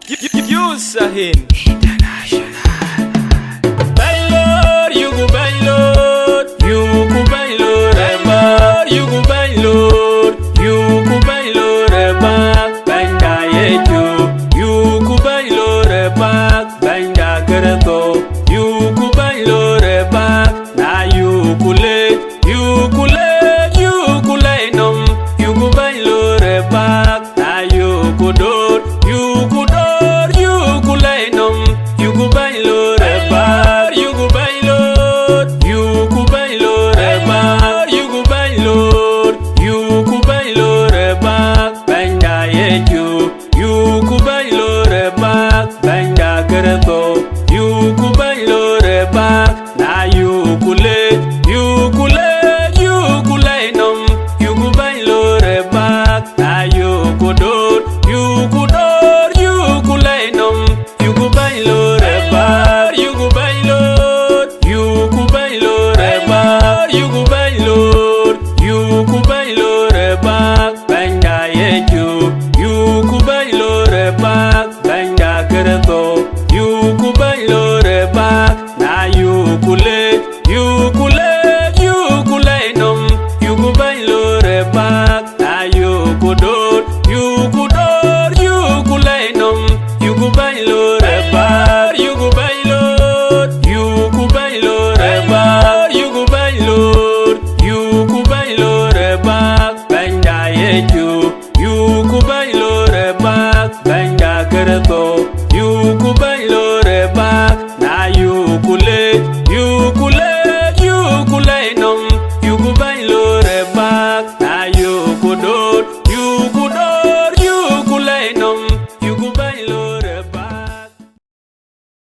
You Sahin International. Bailor, you go bailor, you go bailor, eba, you go bailor, you go bailor, eba, banga yeju, you go bailor, eba, banga gereko, you go bailor, eba, na you kule nom, you go bailor, eba, na you go dor, you go dor, you kule nom, you go bailor, eba, you go bailor, you go bailor, eba, you go bailor, you go bailor, eba, banga yeju.